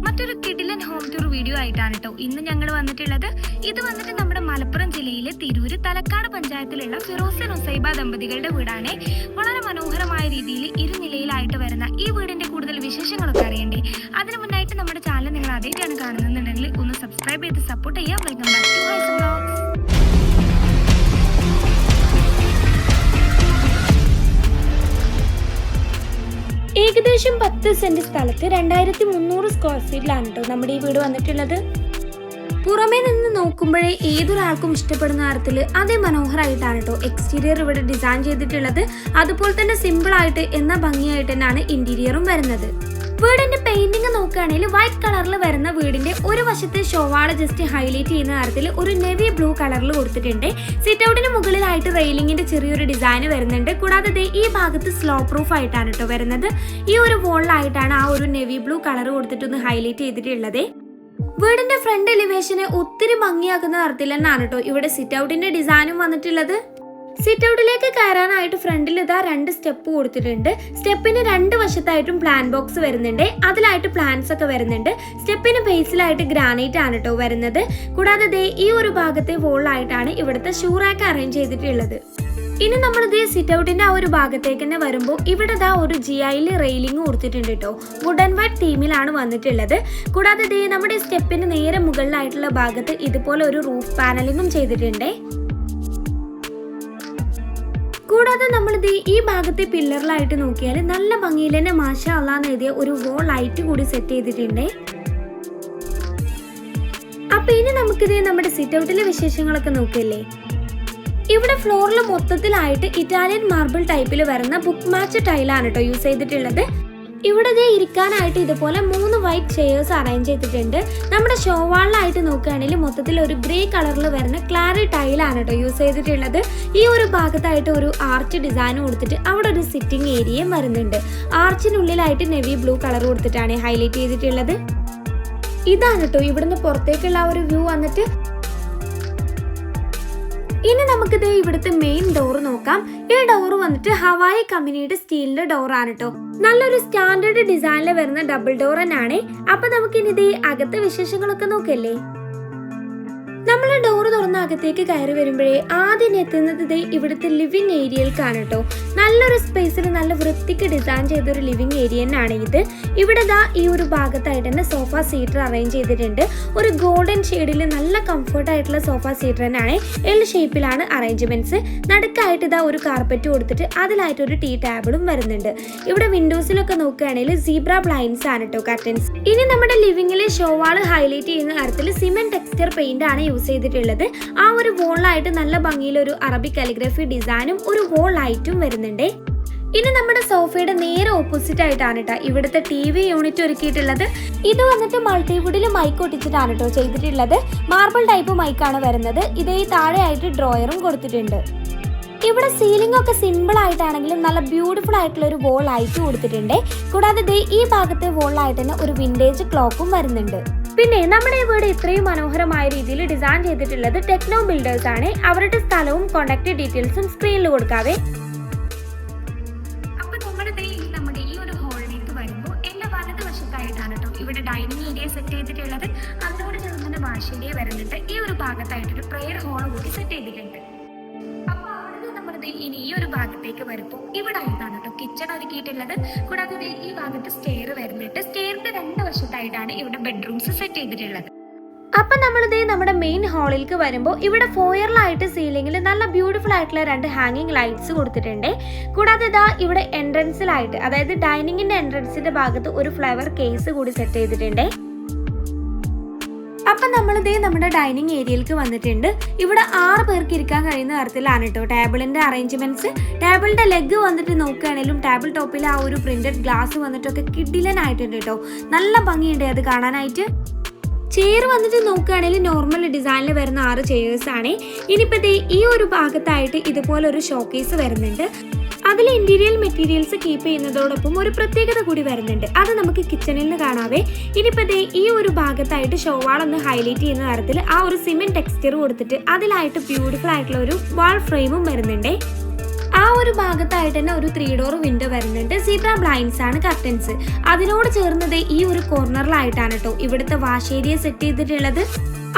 മറ്റൊരു കിടിലൻ home tour video ആയിട്ടാണ് കേട്ടോ ഇന്ന് ഞങ്ങൾ വന്നിട്ടുള്ളത്. ഇത് വന്നിട്ട് നമ്മുടെ മലപ്പുറം ജില്ലയിലെ തിരൂര് തലക്കാട് പഞ്ചായത്തിലുള്ള ഫിറോസ് നുസൈബ ദമ്പതികളുടെ വീടാണ്. വളരെ മനോഹരമായ രീതിയിൽ ഇരുനിലയിലായിട്ട് വരുന്ന ഈ വീടിന്റെ കൂടുതൽ വിശേഷങ്ങളൊക്കെ അറിയണ്ടേ? അതിനു മുന്നായിട്ട് നമ്മുടെ ചാനൽ നിങ്ങൾ ആദ്യമായിട്ടാണ് കാണുന്നുണ്ടെങ്കിൽ ഒന്ന് സബ്സ്ക്രൈബ് ചെയ്ത് സപ്പോർട്ട് ചെയ്യാം. വെൽക്കം ബാക്ക് ടു ഹൈസ് വ്ലോഗ്സ്. ഏകദേശം 10 സെന്റ് സ്ഥലത്ത് 2300 സ്ക്വയർ ഫീറ്റിലാണ് കേട്ടോ നമ്മുടെ ഈ വീട് വന്നിട്ടുള്ളത്. പുറമേ നിന്ന് നോക്കുമ്പോഴേ ഏതൊരാൾക്കും ഇഷ്ടപ്പെടുന്ന തരത്തിൽ അതിമനോഹരമായിട്ടാണ് കേട്ടോ എക്സ്റ്റീരിയർ ഇവിടെ ഡിസൈൻ ചെയ്തിട്ടുള്ളത്. അതുപോലെ തന്നെ സിമ്പിൾ ആയിട്ട് എന്ന ഭംഗിയായിട്ട് തന്നെയാണ് ഇന്റീരിയറും വരുന്നത്. വീടിന്റെ പെയിന്റിങ് നോക്കുകയാണെങ്കിൽ വൈറ്റ് കളറിൽ വരുന്ന വീടിന്റെ ഒരു വശത്തെ ഷോവാള് ജസ്റ്റ് ഹൈലൈറ്റ് ചെയ്യുന്ന തരത്തിൽ ഒരു നെവി ബ്ലൂ കളറിൽ കൊടുത്തിട്ടുണ്ട്. സിറ്റ് ഔട്ടിന് മുകളിലായിട്ട് റെയിലിംഗിന്റെ ചെറിയൊരു ഡിസൈൻ വരുന്നുണ്ട്. കൂടാതെ ഈ ഭാഗത്ത് സ്ലോ പ്രൂഫ് ആയിട്ടാണ് കേട്ടോ വരുന്നത്. ഈ ഒരു വോളിലായിട്ടാണ് ആ ഒരു നെവി ബ്ലൂ കളർ കൊടുത്തിട്ടൊന്ന് ഹൈലൈറ്റ് ചെയ്തിട്ടുള്ളത്. വീടിന്റെ ഫ്രണ്ട് എലിവേഷനെ ഒത്തിരി ഭംഗിയാക്കുന്ന തരത്തിൽ തന്നെയാണ് കേട്ടോ ഇവിടെ സിറ്റ് ഔട്ടിന്റെ ഡിസൈനും വന്നിട്ടുള്ളത്. സിറ്റ് ഔട്ടിലേക്ക് കയറാനായിട്ട് ഫ്രണ്ടിൽ ഇതാ 2 സ്റ്റെപ്പ് കൊടുത്തിട്ടുണ്ട്. സ്റ്റെപ്പിന് 2 വശത്തായിട്ടും പ്ലാൻ ബോക്സ് വരുന്നുണ്ട്. അതിലായിട്ട് പ്ലാന്റ്സ് ഒക്കെ വരുന്നുണ്ട്. സ്റ്റെപ്പിന് ബേസിലായിട്ട് ഗ്രാനൈറ്റ് ആണ് കേട്ടോ വരുന്നത്. കൂടാതെ ഈ ഒരു ഭാഗത്തെ വോളിലായിട്ടാണ് ഇവിടുത്തെ ഷൂ റാക്ക് അറേഞ്ച് ചെയ്തിട്ടുള്ളത്. ഇനി നമ്മളിത് സിറ്റ് ഔട്ടിന്റെ ആ ഒരു ഭാഗത്തേക്ക് തന്നെ വരുമ്പോൾ ഇവിടെ ഒരു GI റെയിലിംഗ് കൊടുത്തിട്ടുണ്ട് കേട്ടോ. വുഡ് ആൻഡ് വൈറ്റ് തീമിലാണ് വന്നിട്ടുള്ളത്. കൂടാതെ നമ്മുടെ സ്റ്റെപ്പിന് നേരെ മുകളിലായിട്ടുള്ള ഭാഗത്ത് ഇതുപോലെ ഒരു റൂഫ് പാനലിംഗും ചെയ്തിട്ടുണ്ട്. കൂടാതെ നമ്മളിത് ഈ ഭാഗത്തെ പില്ലറിലായിട്ട് നോക്കിയാൽ നല്ല ഭംഗിയിൽ തന്നെ മാഷാ അല്ലാന്ന് എഴുതിയ ഒരു വോൾ ലൈറ്റ് കൂടി സെറ്റ് ചെയ്തിട്ടുണ്ട്. അപ്പൊ ഇനി നമുക്കിത് നമ്മുടെ സിറ്റ് ഔട്ടിലെ വിശേഷങ്ങളൊക്കെ നോക്കിയല്ലേ. ഇവിടെ ഫ്ലോറിൽ മൊത്തത്തിലായിട്ട് ഇറ്റാലിയൻ മാർബിൾ ടൈപ്പിൽ വരുന്ന ബുക്ക് മാച്ച് ടൈലാണ് കേട്ടോ യൂസ് ചെയ്തിട്ടുള്ളത്. ഇവിടെ ഇരിക്കാനായിട്ട് ഇതുപോലെ 3 വൈറ്റ് ചെയേഴ്സ് അറേഞ്ച് ചെയ്തിട്ടുണ്ട്. നമ്മുടെ ഷോവാളിലായിട്ട് നോക്കുകയാണെങ്കിൽ മൊത്തത്തിൽ ഒരു ഗ്രേ കളറിൽ വരുന്ന ക്ലാരി ടൈലാണ് കേട്ടോ യൂസ് ചെയ്തിട്ടുള്ളത്. ഈ ഒരു ഭാഗത്തായിട്ട് ഒരു ആർച്ച് ഡിസൈൻ കൊടുത്തിട്ട് അവിടെ ഒരു സിറ്റിംഗ് ഏരിയയും വരുന്നുണ്ട്. ആർച്ചിനുള്ളിലായിട്ട് നെവി ബ്ലൂ കളർ കൊടുത്തിട്ടാണ് ഹൈലൈറ്റ് ചെയ്തിട്ടുള്ളത്. ഇതാണ് കേട്ടോ ഇവിടുന്ന് പുറത്തേക്കുള്ള ഒരു വ്യൂ വന്നിട്ട്. ഇനി നമുക്കിത് ഇവിടുത്തെ മെയിൻ ഡോർ നോക്കാം. ഈ ഡോർ വന്നിട്ട് ഹവായി കമ്പനിയുടെ സ്റ്റീലിന്റെ ഡോറാണ് കേട്ടോ. നല്ലൊരു സ്റ്റാൻഡേർഡ് ഡിസൈനിൽ വരുന്ന ഡബിൾ ഡോർ തന്നെയാണ്. അപ്പൊ നമുക്കിനി ഇത് അകത്തെ വിശേഷങ്ങളൊക്കെ നോക്കല്ലേ. നമ്മൾ ഡോർ തുറന്ന അകത്തേക്ക് കയറി വരുമ്പോഴേ ആദ്യം എത്തുന്നത് ഇവിടുത്തെ ലിവിംഗ് ഏരിയയിലേക്കാണ് കേട്ടോ. നല്ലൊരു സ്പേസിൽ നല്ല വൃത്തിക്ക് ഡിസൈൻ ചെയ്തൊരു ലിവിംഗ് ഏരിയ തന്നെയാണ് ഇത്. ഇവിടെ ഈ ഒരു ഭാഗത്തായിട്ട് തന്നെ സോഫ സീറ്റർ അറേഞ്ച് ചെയ്തിട്ടുണ്ട്. ഒരു ഗോൾഡൻ ഷെയ്ഡിൽ നല്ല കംഫർട്ട് ആയിട്ടുള്ള സോഫ സീറ്റർ തന്നെയാണ്. എൽ ഷേപ്പിലാണ് അറേഞ്ച്മെന്റ്സ്. നടുക്കായിട്ട് ഒരു കാർപ്പറ്റ് കൊടുത്തിട്ട് അതിലായിട്ട് ഒരു ടീ ടേബിളും വരുന്നുണ്ട്. ഇവിടെ വിൻഡോസിലൊക്കെ നോക്കുകയാണെങ്കിൽ സീബ്ര ബ്ലൈൻഡ്സ് ആണ് കേട്ടോ കർട്ടൻസ്. ഇനി നമ്മുടെ ലിവിംഗിലെ ഷോവാള് ഹൈലൈറ്റ് ചെയ്യുന്ന തരത്തിൽ സിമെന്റ് ടെക്സ്ചർ പെയിന്റ് ആണ് യൂസ് ചെയ്തിട്ടുള്ളത്. ആ ഒരു വോളിലായിട്ട് നല്ല ഭംഗിയിൽ ഒരു അറബിക് കാലിഗ്രഫി ഡിസൈനും ഒരു വോൾ ലൈറ്റും വരുന്നുണ്ട്. ഇനി നമ്മുടെ സോഫയുടെ നേരെ ഓപ്പോസിറ്റ് ആയിട്ടാണ് കേട്ടോ ഇവിടുത്തെ TV യൂണിറ്റ് ഒരുക്കിയിട്ടുള്ളത്. ഇത് വന്നിട്ട് മൾട്ടിവുഡിൽ മൈക്ക് ഒട്ടിച്ചിട്ടാണ് കേട്ടോ ചെയ്തിട്ടുള്ളത്. മാർബിൾ ടൈപ്പ് മൈക്കാണ് വരുന്നത്. ഇതേ താഴെയായിട്ട് ഡ്രോയറും കൊടുത്തിട്ടുണ്ട്. ഇവിടെ സീലിംഗ് ഒക്കെ സിമ്പിൾ ആയിട്ടാണെങ്കിലും നല്ല ബ്യൂട്ടിഫുൾ ആയിട്ടുള്ള ഒരു വോൾ ലൈറ്റ് കൊടുത്തിട്ടുണ്ട്. കൂടാതെ ഈ ഭാഗത്തെ വോളിലായിട്ട് തന്നെ ഒരു വിന്റേജ് ക്ലോക്കും വരുന്നുണ്ട്. പിന്നെ നമ്മുടെ ഈ വീട് ഇത്രയും മനോഹരമായ രീതിയിൽ ഡിസൈൻ ചെയ്തിട്ടുള്ളത് ടെക്നോ ബിൽഡേഴ്സ് ആണ്. അവരുടെ സ്ഥലവും കോൺടാക്ട് ഡീറ്റെയിൽസും സ്ക്രീനിൽ കൊടുക്കാവേ. അപ്പൊ നമ്മുടെ ഈ ഒരു ഹോളിലേക്ക് വരുമ്പോൾ എന്റെ വലതുവശത്തായിട്ടാണ് കേട്ടോ ഇവിടെ ഡൈനിങ് ഏരിയ സെറ്റ് ചെയ്തിട്ടുള്ളത്. അതിനോട് ചേർന്ന് വാഷ് ഏരിയ വരുന്നുണ്ട്. ഈ ഒരു ഭാഗത്തായിട്ടൊരു പ്രെയർ ഹോൾ കൂടി സെറ്റ് ചെയ്തിട്ടുണ്ട്. അപ്പൊ അവിടെ നമ്മുടെ ഇനി ഈ ഒരു ഭാഗത്തേക്ക് വരുമ്പോൾ ഇവിടെ ആയിട്ടാണ് കേട്ടോ കിച്ചൺ ഒരുക്കിയിട്ടുള്ളത്. കൂടാതെ ഈ ഭാഗത്ത് സ്റ്റെയർ വരുന്നുണ്ട്. സ്റ്റെയറിന്റെ 2 വശത്തായിട്ടാണ് ഇവിടെ ബെഡ്റൂംസ് സെറ്റ് ചെയ്തിട്ടുള്ളത്. അപ്പൊ അപ്പൊ നമ്മളിതേ നമ്മുടെ മെയിൻ ഹാളിലേക്ക് വരുമ്പോൾ ഇവിടെ ഫോയറിലായിട്ട് സീലിംഗിൽ നല്ല ബ്യൂട്ടിഫുൾ ആയിട്ടുള്ള 2 ഹാങ്ങിങ് ലൈറ്റ്സ് കൊടുത്തിട്ടുണ്ട്. കൂടാതെ ഇതാ ഇവിടെ എൻട്രൻസിലായിട്ട്, അതായത് ഡൈനിങ്ങിന്റെ എൻട്രൻസിന്റെ ഭാഗത്ത് ഒരു ഫ്ലവർ കേസ് കൂടി സെറ്റ് ചെയ്തിട്ടുണ്ട്. അപ്പൊ നമ്മളിതേ നമ്മുടെ ഡൈനിങ് ഏരിയയിലേക്ക് വന്നിട്ടുണ്ട്. ഇവിടെ 6 പേർക്ക് ഇരിക്കാൻ കഴിയുന്ന തരത്തിലാണ് കേട്ടോ ടേബിളിന്റെ അറേഞ്ച്മെന്റ്സ്. ടേബിളിന്റെ ലെഗ് വന്നിട്ട് നോക്കുകയാണെങ്കിലും ടേബിൾ ടോപ്പിൽ ആ ഒരു പ്രിന്റഡ് ഗ്ലാസ് വന്നിട്ടൊക്കെ കിഡിലനായിട്ടുണ്ട് കേട്ടോ. നല്ല ഭംഗിയുണ്ട് അത് കാണാനായിട്ട്. ചെയർ വന്നിട്ട് നോക്കുകയാണെങ്കിൽ നോർമൽ ഡിസൈനിൽ വരുന്ന 6 ചെയേഴ്സ് ആണ്. ഇനിയിപ്പോ ഈ ഒരു ഭാഗത്തായിട്ട് ഇതുപോലെ ഒരു ഷോക്കേസ് വരുന്നുണ്ട്. അതിൽ ഇന്റീരിയർ മെറ്റീരിയൽസ് കീപ്പ് ചെയ്യുന്നതോടൊപ്പം ഒരു പ്രത്യേകത കൂടി വരുന്നുണ്ട്. അത് നമുക്ക് കിച്ചണിൽ നിന്ന് കാണാവേ. ഇനിയിപ്പോ ഈ ഒരു ഭാഗത്തായിട്ട് ഷോവാൾ ഒന്ന് ഹൈലൈറ്റ് ചെയ്യുന്ന തരത്തിൽ ആ ഒരു സിമെന്റ് ടെക്സ്ചർ കൊടുത്തിട്ട് അതിലായിട്ട് ബ്യൂട്ടിഫുൾ ആയിട്ടുള്ള ഒരു വാൾ ഫ്രെയിമും വരുന്നുണ്ട്. ആ ഒരു ഭാഗത്തായിട്ട് തന്നെ ഒരു 3 ഡോർ വിൻഡോ വരുന്നുണ്ട്. സീബ്ര ബ്ലൈൻഡ്സ് ആണ് കർട്ടൻസ്. അതിനോട് ചേർന്നത് ഈ ഒരു കോർണറിലായിട്ടാണ് കേട്ടോ ഇവിടുത്തെ വാഷ് ഏരിയ സെറ്റ് ചെയ്തിട്ടുള്ളത്.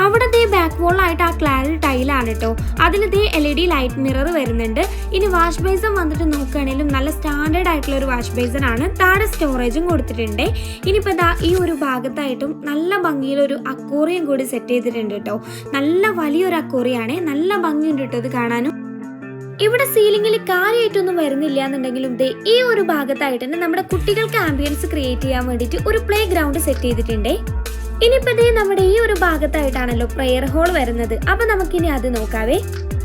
അവിടെ ബാക്ക് വോളായിട്ട് ആ ക്ലാരിൽ ടൈലാണ് കേട്ടോ. അതിൽ LED ലൈറ്റ് മിറർ വരുന്നുണ്ട്. ഇനി വാഷ് ബേസിൻ വന്നിട്ട് നോക്കുകയാണെങ്കിലും നല്ല സ്റ്റാൻഡേർഡ് ആയിട്ടുള്ള ഒരു വാഷ് ബേസിൻ ആണ്. താഴെ സ്റ്റോറേജും കൊടുത്തിട്ടുണ്ട്. ഇനിയിപ്പോ ഈ ഒരു ഭാഗത്തായിട്ടും നല്ല ഭംഗിയിലൊരു അക്വേറിയം കൂടി സെറ്റ് ചെയ്തിട്ടുണ്ട് കേട്ടോ. നല്ല വലിയൊരു അക്വേറിയാണ്. നല്ല ഭംഗിയുണ്ട് കേട്ടോ ഇത് കാണാനും. ഇവിടെ സീലിംഗിൽ കാര്യമായിട്ടൊന്നും വരുന്നില്ല എന്നുണ്ടെങ്കിലും ഈ ഒരു ഭാഗത്തായിട്ട് തന്നെ നമ്മുടെ കുട്ടികൾക്ക് ആംബിയൻസ് ക്രിയേറ്റ് ചെയ്യാൻ വേണ്ടിയിട്ട് ഒരു പ്ലേ ഗ്രൗണ്ട് സെറ്റ് ചെയ്തിട്ടുണ്ട്. ഇനിയിപ്പോ നമ്മുടെ ഈ ഒരു ഭാഗത്തായിട്ടാണല്ലോ പ്രെയർ ഹോൾ വരുന്നത്. അപ്പൊ നമുക്കിനി അത് നോക്കാവേ.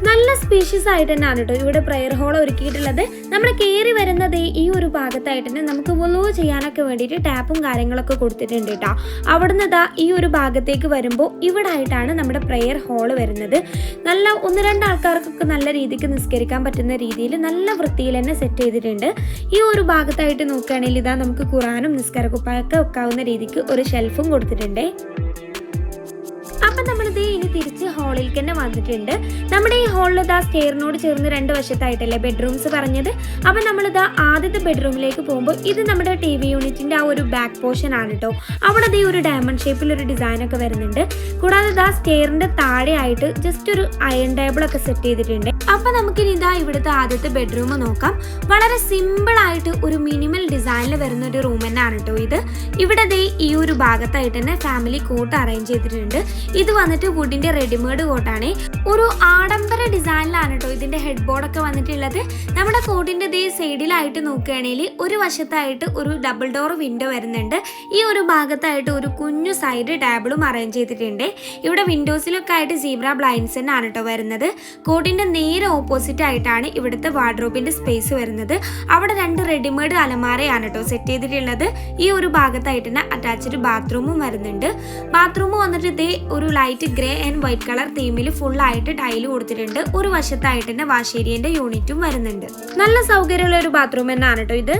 നല്ല സ്പീഷ്യസ് ആയിട്ട് തന്നെയാണ് കേട്ടോ ഇവിടെ പ്രെയർ ഹോൾ ഒരുക്കിയിട്ടുള്ളത്. നമ്മൾ കയറി വരുന്നത് ഈ ഒരു ഭാഗത്തായിട്ട് തന്നെ നമുക്ക് വുളു ചെയ്യാനൊക്കെ വേണ്ടിയിട്ട് ടാപ്പും കാര്യങ്ങളൊക്കെ കൊടുത്തിട്ടുണ്ട് കേട്ടോ. അവിടുന്ന് ഈ ഒരു ഭാഗത്തേക്ക് വരുമ്പോൾ ഇവിടെ ആയിട്ടാണ് നമ്മുടെ പ്രെയർ ഹോൾ വരുന്നത്. നല്ല 1-2 ആൾക്കാർക്കൊക്കെ നല്ല രീതിക്ക് നിസ്കരിക്കാൻ പറ്റുന്ന രീതിയിൽ നല്ല വൃത്തിയിൽ തന്നെ സെറ്റ് ചെയ്തിട്ടുണ്ട്. ഈ ഒരു ഭാഗത്തായിട്ട് നോക്കുകയാണെങ്കിൽ നമുക്ക് ഖുറാനും നിസ്കാരക്കുപ്പായൊക്കെ വെക്കാവുന്ന രീതിക്ക് ഒരു ഷെൽഫും കൊടുത്തിട്ടുണ്ട്. അപ്പൊ നമ്മളിത് ഇനി തിരിച്ച് ഹാളിലേക്ക് തന്നെ വന്നിട്ടുണ്ട്. നമ്മുടെ ഈ ഹാളിൽ സ്റ്റെയറിനോട് ചേർന്ന് 2 വശത്തായിട്ടല്ലേ ബെഡ്റൂംസ് പറഞ്ഞത്. അപ്പൊ നമ്മളിതാ ആദ്യത്തെ ബെഡ്റൂമിലേക്ക് പോകുമ്പോൾ ഇത് നമ്മുടെ TV യൂണിറ്റിന്റെ ആ ഒരു ബാക്ക് പോർഷൻ ആണ് കേട്ടോ. അവിടെ ഒരു ഡയമണ്ട് ഷേപ്പിൽ ഒരു ഡിസൈൻ ഒക്കെ വരുന്നുണ്ട്. കൂടാതെ സ്റ്റെയറിന്റെ താഴെ ആയിട്ട് ജസ്റ്റ് ഒരു അയൺ ടേബിൾ ഒക്കെ സെറ്റ് ചെയ്തിട്ടുണ്ട്. അപ്പൊ നമുക്കിനി ഇവിടുത്തെ ആദ്യത്തെ ബെഡ്റൂം നോക്കാം. വളരെ സിമ്പിൾ ആയിട്ട് ഒരു മിനിമൽ ഡിസൈനിൽ വരുന്ന ഒരു റൂം തന്നെയാണ് കേട്ടോ ഇത്. ഇവിടെ ഈ ഒരു ഭാഗത്തായിട്ട് തന്നെ ഫാമിലി കോട്ട് അറേഞ്ച് ചെയ്തിട്ടുണ്ട്. ഇത് വന്നിട്ട് വുഡിന്റെ റെഡിമെയ്ഡ് കോട്ടാണ്. ഒരു ആഡംബര ഡിസൈനിലാണ് കേട്ടോ ഇതിന്റെ ഹെഡ് ബോർഡ് ഒക്കെ വന്നിട്ടുള്ളത്. നമ്മുടെ കോട്ടിന്റെ സൈഡിലായിട്ട് നോക്കുകയാണെങ്കിൽ ഒരു വശത്തായിട്ട് ഒരു ഡബിൾ ഡോർ വിൻഡോ വരുന്നുണ്ട്. ഈ ഒരു ഭാഗത്തായിട്ട് ഒരു കുഞ്ഞു സൈഡ് ടേബിളും അറേഞ്ച് ചെയ്തിട്ടുണ്ട്. ഇവിടെ വിൻഡോസിലൊക്കെ ആയിട്ട് സീബ്ര ബ്ലൈൻഡ്സ് തന്നെയാണ് കേട്ടോ വരുന്നത്. കോട്ടിന്റെ നേരെ ഓപ്പോസിറ്റ് ആയിട്ടാണ് ഇവിടുത്തെ വാർഡ്രോബിന്റെ സ്പേസ് വരുന്നത്. അവിടെ 2 റെഡിമെയ്ഡ് അലമാരയാണ് കേട്ടോ സെറ്റ് ചെയ്തിട്ടുള്ളത്. ഈ ഒരു ഭാഗത്തായിട്ട് തന്നെ അറ്റാച്ച്ഡ് ബാത്റൂമും വരുന്നുണ്ട്. ബാത്റൂം വന്നിട്ട് ഒരു light grey and white colour തീമിൽ ഫുൾ ആയിട്ട് ടൈല് കൊടുത്തിട്ടുണ്ട്. ഒരു വശത്തായിട്ട് തന്നെ വാഷ് ഏരിയന്റെ യൂണിറ്റും വരുന്നുണ്ട്. നല്ല സൗകര്യമുള്ള ഒരു ബാത്റൂം തന്നെയാണ് കേട്ടോ ഇത്.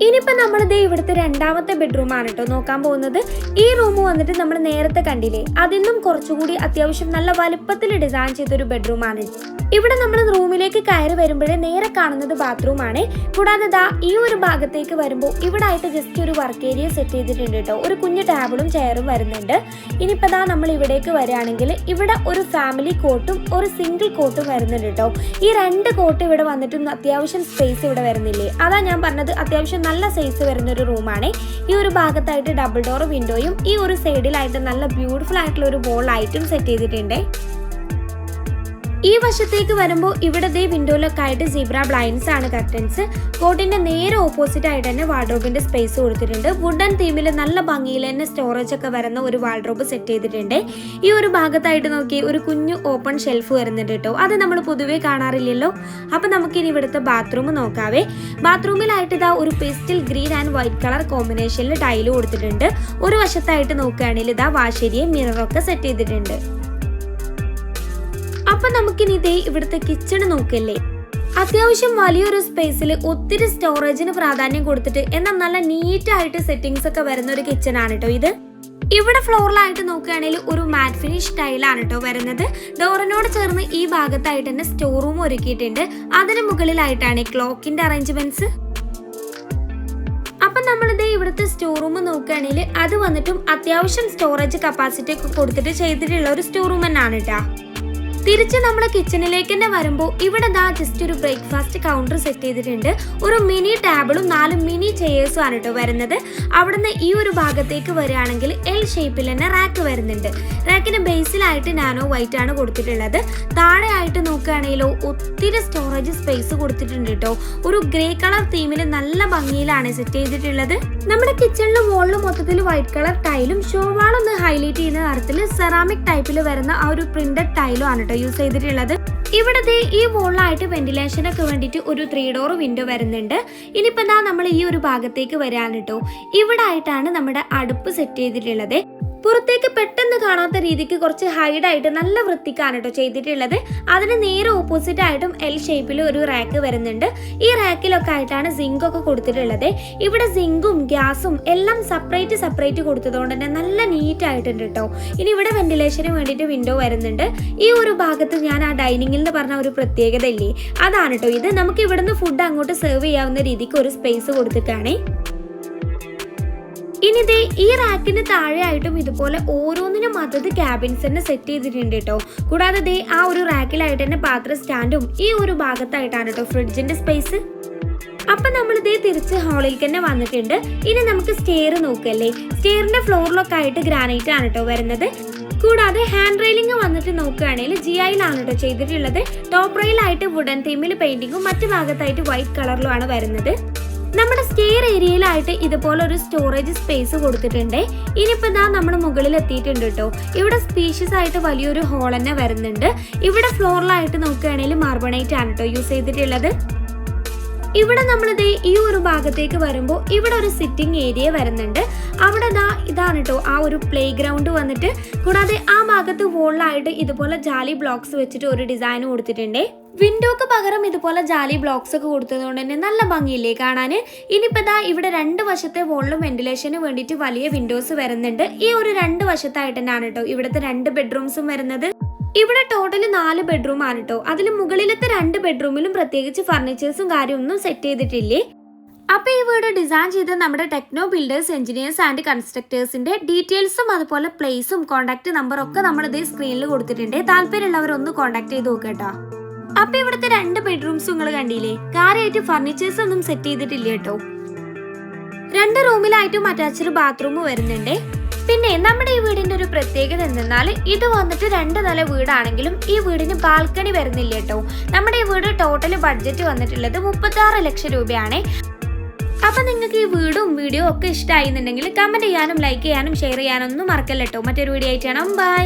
ഇനിയിപ്പോ നമ്മളിത് ഇവിടുത്തെ 2ാമത്തെ ബെഡ്റൂം ആണ് കേട്ടോ നോക്കാൻ പോകുന്നത്. ഈ റൂം വന്നിട്ട് നമ്മൾ നേരത്തെ കണ്ടില്ലേ, അതിന്നും കുറച്ചുകൂടി അത്യാവശ്യം നല്ല വലുപ്പത്തിൽ ഡിസൈൻ ചെയ്തൊരു ബെഡ്റൂം ആണ്. ഇവിടെ നമ്മൾ റൂമിലേക്ക് കയറി വരുമ്പോഴേ നേരെ കാണുന്നത് ബാത്റൂം ആണ്. കൂടാതെ ഈ ഒരു ഭാഗത്തേക്ക് വരുമ്പോൾ ഇവിടെ ആയിട്ട് ജസ്റ്റ് ഒരു വർക്ക് ഏരിയ സെറ്റ് ചെയ്തിട്ടുണ്ട് കേട്ടോ. ഒരു കുഞ്ഞു ടേബിളും ചെയറും വരുന്നുണ്ട്. ഇനിയിപ്പോ നമ്മൾ ഇവിടേക്ക് വരികയാണെങ്കിൽ ഇവിടെ ഒരു ഫാമിലി കോട്ടും ഒരു സിംഗിൾ കോട്ടും വരുന്നുണ്ട് കേട്ടോ. ഈ 2 കോട്ട് ഇവിടെ വന്നിട്ടും അത്യാവശ്യം സ്പേസ് ഇവിടെ വരുന്നില്ലേ, അതാ ഞാൻ പറഞ്ഞത് അത്യാവശ്യം നല്ല സൈസ് വരുന്ന ഒരു റൂമാണ്. ഈ ഒരു ഭാഗത്തായിട്ട് ഡബിൾ ഡോർ വിൻഡോയും ഈ ഒരു സൈഡിലായിട്ട് നല്ല ബ്യൂട്ടിഫുൾ ആയിട്ടുള്ള ഒരു വോൾ ലൈറ്റും സെറ്റ് ചെയ്തിട്ടുണ്ട്. ഈ വശത്തേക്ക് വരുമ്പോൾ ഇവിടെ വിൻഡോയിലൊക്കെ ആയിട്ട് സീബ്ര ബ്ലൈൻഡ്സ് ആണ് കർട്ടൻസ്. കോട്ടിന്റെ നേരെ ഓപ്പോസിറ്റ് ആയിട്ട് തന്നെ വാർഡ്രോബിന്റെ സ്പേസ് കൊടുത്തിട്ടുണ്ട്. വുഡൻ തീമിൽ നല്ല ഭംഗിയിൽ തന്നെ സ്റ്റോറേജ് ഒക്കെ വരുന്ന ഒരു വാർഡ്രോബ് സെറ്റ് ചെയ്തിട്ടുണ്ട്. ഈ ഒരു ഭാഗത്തായിട്ട് നോക്കി ഒരു കുഞ്ഞു ഓപ്പൺ ഷെൽഫ് വരുന്നുണ്ട് കേട്ടോ. അത് നമ്മൾ പൊതുവേ കാണാറില്ലല്ലോ. അപ്പൊ നമുക്കിനി ഇവിടുത്തെ ബാത്റൂം നോക്കാവേ. ബാത്റൂമിലായിട്ട് ഒരു pastel green and white colour കോമ്പിനേഷനിൽ ടൈല് കൊടുത്തിട്ടുണ്ട്. ഒരു വശത്തായിട്ട് നോക്കുകയാണെങ്കിൽ വാഷ് ഏരിയ മിററൊക്കെ സെറ്റ് ചെയ്തിട്ടുണ്ട്. അപ്പൊ നമുക്കിനി ഇവിടുത്തെ കിച്ചണ് നോക്കല്ലേ. അത്യാവശ്യം വലിയൊരു സ്പേസിൽ ഒത്തിരി സ്റ്റോറേജിന് പ്രാധാന്യം കൊടുത്തിട്ട് എന്നാൽ നല്ല നീറ്റായിട്ട് സെറ്റിംഗ്സ് ഒക്കെ വരുന്ന ഒരു കിച്ചൺ ആണ് കേട്ടോ ഇത്. ഇവിടെ ഫ്ലോറിലായിട്ട് നോക്കുകയാണെങ്കിൽ ഒരു മാറ്റ് ഫിനിഷ് ടൈലാണ് കേട്ടോ വരുന്നത്. ഡോറിനോട് ചേർന്ന് ഈ ഭാഗത്തായിട്ട് തന്നെ സ്റ്റോർ റൂം ഒരുക്കിയിട്ടുണ്ട്. അതിന് മുകളിലായിട്ടാണ് ക്ലോക്കിന്റെ അറേഞ്ച്മെന്റ്സ്. അപ്പൊ നമ്മളിത് ഇവിടുത്തെ സ്റ്റോർ റൂം നോക്കുകയാണെങ്കിൽ അത് വന്നിട്ടും അത്യാവശ്യം സ്റ്റോറേജ് കപ്പാസിറ്റി ഒക്കെ കൊടുത്തിട്ട് ചെയ്തിട്ടുള്ള ഒരു സ്റ്റോർ റൂം തന്നെയാണ് കേട്ടോ. തിരിച്ച് നമ്മുടെ കിച്ചണിലേക്ക് തന്നെ വരുമ്പോൾ ഇവിടെ ദാ ജസ്റ്റ് ഒരു ബ്രേക്ക്ഫാസ്റ്റ് കൗണ്ടർ സെറ്റ് ചെയ്തിട്ടുണ്ട്. ഒരു മിനി ടേബിളും 4 മിനി ചെയേഴ്സും ആണ് കേട്ടോ വരുന്നത്. അവിടുന്ന് ഈ ഒരു ഭാഗത്തേക്ക് വരികയാണെങ്കിൽ എൽ ഷേപ്പിൽ തന്നെ റാക്ക് വരുന്നുണ്ട്. റാക്കിന് ബേസിലായിട്ട് നാനോ വൈറ്റ് ആണ് കൊടുത്തിട്ടുള്ളത്. താഴെ ആയിട്ട് നോക്കുകയാണെങ്കിലോ ഒത്തിരി സ്റ്റോറേജ് സ്പേസ് കൊടുത്തിട്ടുണ്ട് കേട്ടോ. ഒരു ഗ്രേ കളർ തീമിൽ നല്ല ഭംഗിയിലാണ് സെറ്റ് ചെയ്തിട്ടുള്ളത്. നമ്മുടെ കിച്ചണിലും വോളിലും മൊത്തത്തിൽ വൈറ്റ് കളർ ടൈലും ഷോവാളൊന്ന് ഹൈലൈറ്റ് ചെയ്യുന്ന തരത്തിൽ സെറാമിക് ടൈപ്പിൽ വരുന്ന ആ ഒരു പ്രിന്റഡ് ടൈലും ആണ് യൂസ് ചെയ്തിട്ടുള്ളത്. ഇവിടെ ഈ വോളിലായിട്ട് വെന്റിലേഷനൊക്കെ വേണ്ടിയിട്ട് ഒരു 3 ഡോർ വിൻഡോ വരുന്നുണ്ട്. ഇനിയിപ്പോ നമ്മൾ ഈ ഒരു ഭാഗത്തേക്ക് വരാൻ കേട്ടോ. ഇവിടെ ആയിട്ടാണ് നമ്മുടെ അടുപ്പ് സെറ്റ് ചെയ്തിട്ടുള്ളത്. പുറത്തേക്ക് പെട്ടെന്ന് കാണാത്ത രീതിക്ക് കുറച്ച് ഹൈഡായിട്ട് നല്ല വൃത്തിക്കാണ് കേട്ടോ ചെയ്തിട്ടുള്ളത്. അതിന് നേരെ ഓപ്പോസിറ്റ് ആയിട്ടും എൽ ഷേപ്പിൽ ഒരു റാക്ക് വരുന്നുണ്ട്. ഈ റാക്കിലൊക്കെ ആയിട്ടാണ് സിങ്ക് ഒക്കെ കൊടുത്തിട്ടുള്ളത്. ഇവിടെ സിങ്കും ഗ്യാസും എല്ലാം സെപ്പറേറ്റ് കൊടുത്തതുകൊണ്ട് തന്നെ നല്ല നീറ്റ് ആയിട്ടുണ്ട് കേട്ടോ. ഇനി ഇവിടെ വെന്റിലേഷന് വേണ്ടിയിട്ട് വിൻഡോ വരുന്നുണ്ട്. ഈ ഒരു ഭാഗത്ത് ഞാൻ ആ ഡൈനിങ്ങിൽ എന്ന് പറഞ്ഞ ഒരു പ്രത്യേകത ഇല്ലേ, അതാണ് കേട്ടോ ഇത്. നമുക്ക് ഇവിടുന്ന് ഫുഡ് അങ്ങോട്ട് സെർവ് ചെയ്യാവുന്ന രീതിക്ക് ഒരു സ്പേസ് കൊടുത്തിട്ടാണ്. ഇനി ഈ റാക്കിന് താഴെയായിട്ടും ഇതുപോലെ ഓരോന്നിനും അതത് ക്യാബിൻസ് തന്നെ സെറ്റ് ചെയ്തിട്ടുണ്ട് കേട്ടോ. കൂടാതെ ആ ഒരു റാക്കിലായിട്ട് തന്നെ പാത്ര സ്റ്റാൻഡും ഈ ഒരു ഭാഗത്തായിട്ടാണ് കേട്ടോ ഫ്രിഡ്ജിന്റെ സ്പേസ്. അപ്പൊ നമ്മൾ തിരിച്ച് ഹാളിൽ തന്നെ വന്നിട്ടുണ്ട്. ഇനി നമുക്ക് സ്റ്റെയർ നോക്കല്ലേ. സ്റ്റെയറിന്റെ ഫ്ലോറിലൊക്കെ ആയിട്ട് ഗ്രാനൈറ്റ് ആണ് കേട്ടോ വരുന്നത്. കൂടാതെ ഹാൻഡ് റെയിലിംഗ് വന്നിട്ട് നോക്കുകയാണെങ്കിൽ GIയിലാണ് കേട്ടോ ചെയ്തിട്ടുള്ളത്. ടോപ്പ് റെയിലായിട്ട് വുഡൻ തീമിൽ പെയിന്റിങ്ങും മറ്റു ഭാഗത്തായിട്ട് വൈറ്റ് കളറിലുമാണ് വരുന്നത്. നമ്മുടെ സ്റ്റെയർ ഏരിയയിലായിട്ട് ഇതുപോലെ ഒരു സ്റ്റോറേജ് സ്പേസ് കൊടുത്തിട്ടുണ്ട്. ഇനിയിപ്പോ നമ്മൾ മുകളിൽ എത്തിയിട്ടുണ്ട് കേട്ടോ. ഇവിടെ സ്പീഷ്യസ് ആയിട്ട് വലിയൊരു ഹോൾ തന്നെ വരുന്നുണ്ട്. ഇവിടെ ഫ്ലോറിലായിട്ട് നോക്കുകയാണെങ്കിൽ മാർബണൈറ്റ് ആണ് കേട്ടോ യൂസ് ചെയ്തിട്ടുള്ളത്. ഇവിടെ നമ്മൾ ഈ ഒരു ഭാഗത്തേക്ക് വരുമ്പോൾ ഇവിടെ ഒരു സിറ്റിംഗ് ഏരിയ വരുന്നുണ്ട്. അവിടെ ഇതാണ് കേട്ടോ ആ ഒരു പ്ലേ ഗ്രൗണ്ട് വന്നിട്ട്. കൂടാതെ ആ ഭാഗത്ത് വോളിലായിട്ട് ഇതുപോലെ ജാലി ബ്ലോക്സ് വെച്ചിട്ട് ഒരു ഡിസൈൻ കൊടുത്തിട്ടുണ്ട്. വിൻഡോക്ക് പകരം ഇതുപോലെ ജാലി ബ്ലോക്സ് ഒക്കെ കൊടുത്തതുകൊണ്ട് തന്നെ നല്ല ഭംഗിയില്ലേ കാണാൻ. ഇനിയിപ്പോ ഇവിടെ 2 വശത്തെ വോളിലും വെന്റിലേഷന് വേണ്ടിയിട്ട് വലിയ വിൻഡോസ് വരുന്നുണ്ട്. ഈ ഒരു 2 വശത്തായിട്ട് തന്നെയാണ് കേട്ടോ ഇവിടുത്തെ 2 ബെഡ്റൂംസും വരുന്നത്. ഇവിടെ ടോട്ടല് 4 ബെഡ്റൂം ആണ് കേട്ടോ. അതിൽ മുകളിലത്തെ 2 ബെഡ്റൂമിലും പ്രത്യേകിച്ച് ഫർണിച്ചേഴ്സും കാര്യമൊന്നും സെറ്റ് ചെയ്തിട്ടില്ലേ. അപ്പൊ ഈ വീട് ഡിസൈൻ ചെയ്ത നമ്മുടെ ടെക്നോ ബിൽഡേഴ്സ് എഞ്ചിനീയേഴ്സ് ആൻഡ് കൺസ്ട്രക്ടേഴ്സിന്റെ ഡീറ്റെയിൽസും അതുപോലെ പ്ലേസും കോൺടാക്ട് നമ്പറും ഒക്കെ നമ്മൾ സ്ക്രീനിൽ കൊടുത്തിട്ടുണ്ട്. താല്പര്യമുള്ളവരൊന്ന് കോൺടാക്ട് ചെയ്ത് നോക്കട്ടോ. അപ്പൊ ഇവിടുത്തെ 2 ബെഡ്റൂംസും നിങ്ങൾ കണ്ടില്ലേ. കാര്യമായിട്ട് ഫർണിച്ചേഴ്സ് ഒന്നും സെറ്റ് ചെയ്തിട്ടില്ല കേട്ടോ. 2 റൂമിലായിട്ടും അറ്റാച്ച്ഡ് ബാത്റൂം വരുന്നുണ്ട്. പിന്നെ നമ്മുടെ ഈ വീടിന്റെ ഒരു പ്രത്യേകത എന്തെന്നാൽ ഇത് വന്നിട്ട് 2 നില വീടാണെങ്കിലും ഈ വീടിന് ബാൽക്കണി വരുന്നില്ല കേട്ടോ. നമ്മുടെ ഈ വീട് ടോട്ടൽ ബഡ്ജറ്റ് വന്നിട്ടുള്ളത് 36 ലക്ഷം രൂപയാണ്. അപ്പൊ നിങ്ങൾക്ക് ഈ വീടും വീഡിയോ ഒക്കെ ഇഷ്ടമായിരുന്നുണ്ടെങ്കിൽ കമന്റ് ചെയ്യാനും ലൈക്ക് ചെയ്യാനും ഷെയർ ചെയ്യാനും ഒന്നും മറക്കല്ലോ. മറ്റൊരു വീഡിയോ ആയിട്ട് കാണാം. ബൈ.